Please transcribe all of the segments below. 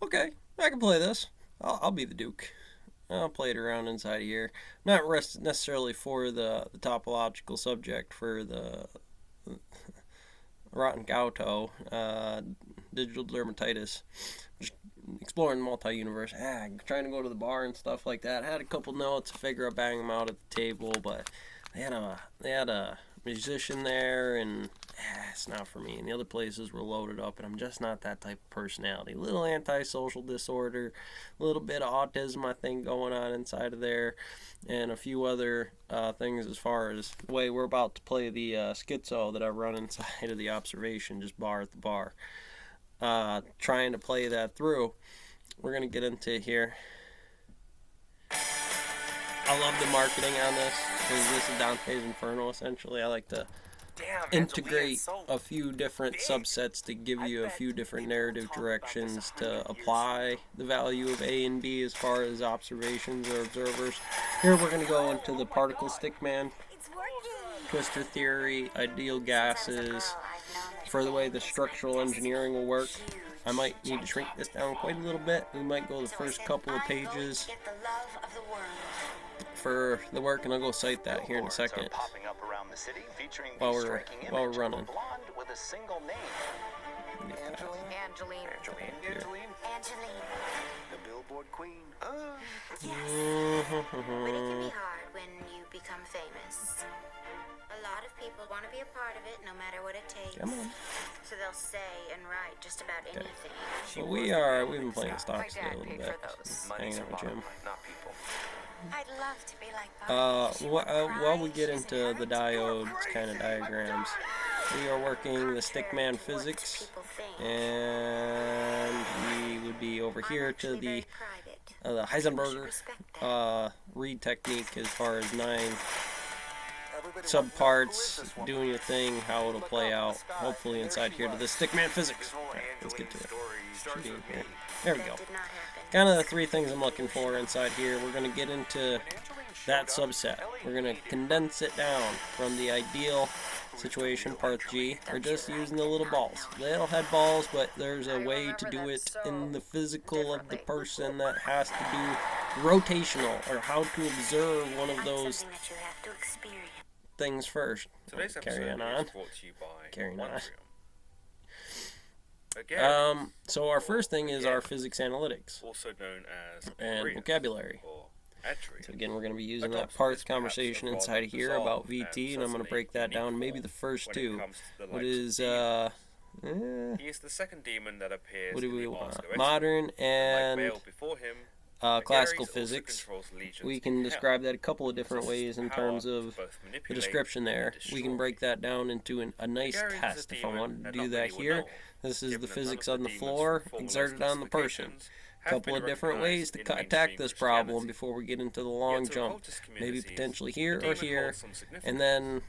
Okay, I can play this. I'll be the Duke. I'll play it around inside here. Not necessarily for the topological subject, for the rotten gauto, digital dermatitis. Just exploring the multi-universe. Trying to go to the bar and stuff like that. Had a couple notes. I figure I'll bang them out at the table, but they had a musician there, and it's not for me. And the other places were loaded up, and I'm just not that type of personality. A little antisocial disorder, a little bit of autism, I think, going on inside of there, and a few other things as far as the way we're about to play the schizo that I run inside of the observation, just bar at the bar. Trying to play that through. We're going to get into here. I love the marketing on this, because this is Dante's Inferno, essentially. I like to integrate a few different subsets to give you a few different narrative directions to apply the value of A and B as far as observations or observers. Here we're going to go into the particle stickman, twistor theory, ideal gases. For the way the structural engineering will work, I might need to shrink this down quite a little bit. We might go the first couple of pages for the work, and I'll go cite that here in a second while we're running. The Billboard Queen. But it can be hard when you become famous. A lot of people want to be a part of it, no matter what it takes. Come on. So they'll say and write just about anything. So we've been playing stocks today a little bit. Hanging out with Jim. I'd love to be like Bob. While we get into the diodes kind of diagrams, we are working the stickman physics, and we would be over here to the Heisenberger read technique as far as 9 subparts, doing your thing, how it'll play out, hopefully inside here to the stickman physics. Right, let's get to it. There we go. Kind of the 3 things I'm looking for inside here. We're going to get into that subset. We're going to condense it down from the ideal situation, part G. We're just using the little balls. They don't have balls, but there's a way to do it in the physical of the person that has to do rotational, or how to observe one of those things first. Carrying on. So our first thing is our physics analytics, also known as and vocabulary. So again, we're going to be using that parts conversation inside of here about VT, and I'm going to break that down. Maybe the first 2. What is he is the second demon that appears what do we in the want? Oscar Modern and before him, classical physics. We can describe that a couple of different ways in terms of the description there. We can break that down into a nice test if I wanted to do that here. This is the physics on the floor exerted on the person. A couple of different ways to attack this problem before we get into the long jump. Maybe potentially here or here, and then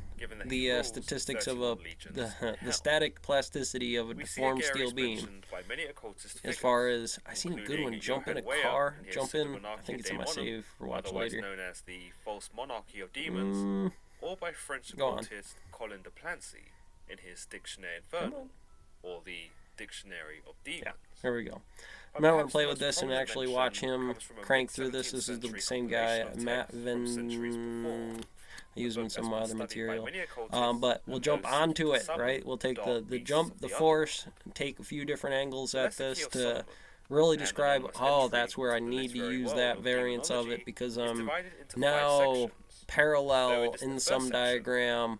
the statistics of the static plasticity of a deformed steel beam. As far as, I seen a good one, jump in a car, I think it's in my save for watch later. known as the false monarchy of demons, or by French occultist Colin de Plancy in his Dictionnaire Infernal, or the Dictionary of Demons. Yeah, there we go. I might want to play with this and actually watch him crank through this. This is the same guy, Matt Van. I use him in some other material. But we'll jump onto it, right? We'll take the jump, the force, and take a few different angles at this to really describe, that's where I need to use that variance of it, because I'm now parallel in some diagram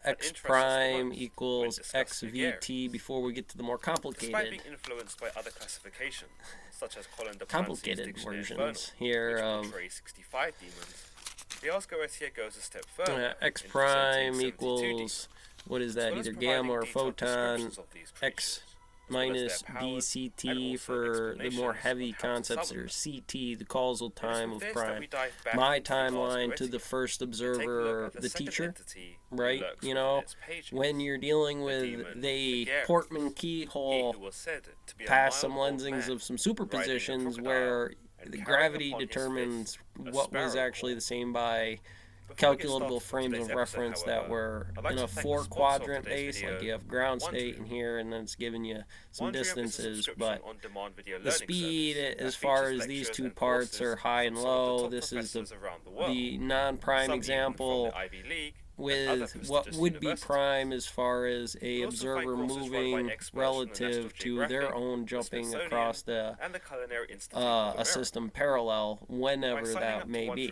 x prime equals x vt before we get to the more complicated versions here of x prime equals, what is that, either gamma or photon, x minus dct for the more heavy concepts, or ct, the causal time of prime, my timeline to the first observer, the teacher, right? You know, when you're dealing with the Portman keyhole past some lensings of some superpositions where the gravity determines what was actually the same by calculable frames of reference that were in a 4-quadrant base, like you have ground state in here, and then it's giving you some distances, but the speed as far as these two parts are high and low. This is the non-prime example with what would be prime as far as a observer moving relative to their own jumping across a system parallel, whenever that may be.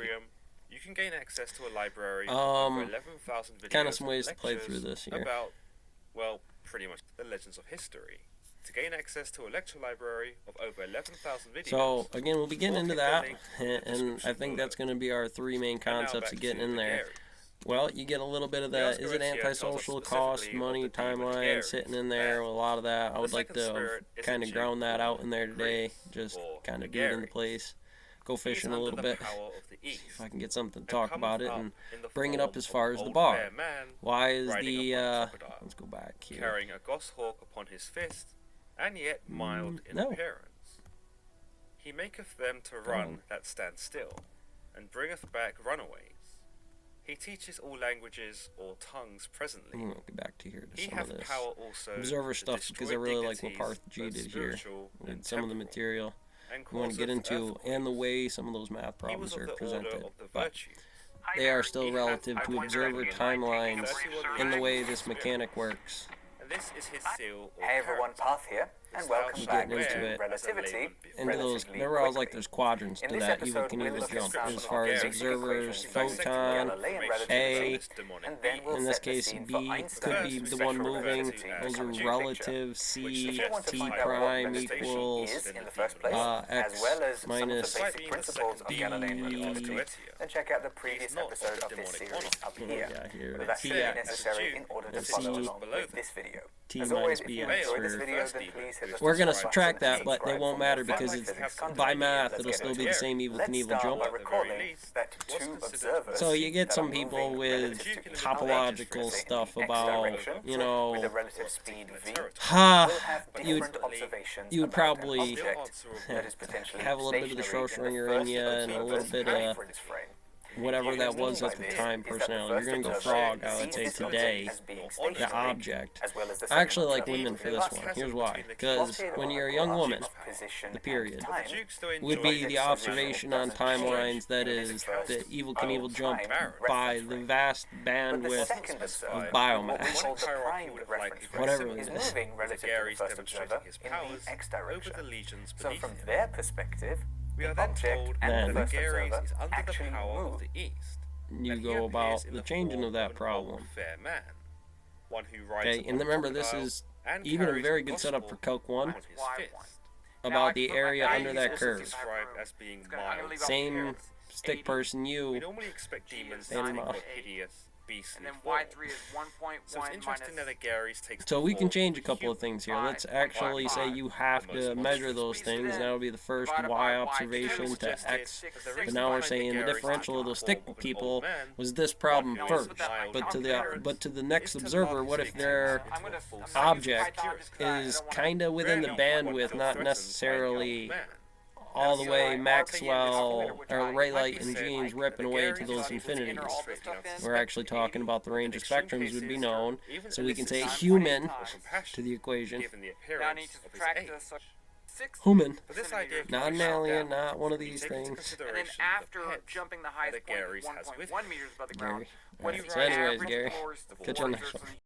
You can gain access to a library of over 11,000 videos kind of some ways to play through this here. About, well, pretty much the legends of history. To gain access to a lecture library of over 11,000 videos. So, again, we'll be getting into that, and I think that's going to be our 3 main concepts of getting in there. Well, you get a little bit of that. Is it antisocial, cost, money, timeline, sitting in there, a lot of that. I would like to kind of ground that out in there today, just kind of do it into place. Go fishing a little bit, if I can get something to talk about it, and bring it up as far as the bar. Why is the, let's go back here. Carrying a goshawk upon his fist, and yet mild in appearance. He maketh them to run that stand still, and bringeth back runaways. He teaches all languages or tongues presently. I'm going to get back to here to he some of hath this power also observer stuff, because I really like what Parth G did here with some of the material we want to get into, and the way some of those math problems are presented. But they are still relative to observer timelines in the way this mechanic works. This is his seal. Hey everyone, Path here, and welcome back to Relativity. Into those, remember I was like, there's quadrants to that Evil Knievel jump, as far as observers, photon, A, in this case B, could be the one moving, those are relative, C, T prime equals X minus B. Then check out the previous episode of this series up here, whether that's necessary in order to follow along with this video. T As minus always, if B you X enjoyed this for... video, then please hit the We're going to subscribe subtract button that, but they and won't matter because it's by math, it'll still be the same Evil Knievel jump. So you get some people with topological stuff about, you know, you would probably have a little bit of the Schrodinger in you and a little bit of whatever that was at the time personality. You're going to go frog, I would say, today, the object. I actually like women for this one. Here's why. Because when you're a young woman, the period would be the observation on timelines that is the Evil Knievel jump by the vast bandwidth of biomass. Whatever it is. So from their perspective, we are then told that the Gary's is under the power of the East. You go about the changing of that problem. Fair man, one who rides okay, and remember this is even a very good setup for Calc 1 about the area under that curve. Same stick person you. We normally expect demons to and take hideous, beastly And then form. Y3 is 1.1 So it's interesting that the Gary's takes So we can form change a couple of things here. Let's actually say you have to measure those things. That'll be the first Y observation to X. But now we're saying the differential of those stick people was this problem first. But to the next observer, what if their object is kind of within the bandwidth, not necessarily all the way Maxwell or Raylight and Jeans ripping away to those infinities? We're actually talking about the range of spectrums would be known, so we can say human to the equation. Human, not an alien, not one of these things. And then after jumping the highest point, 1.1 meters above the ground, Gary. Right. So anyways, Gary, catch you on the next one.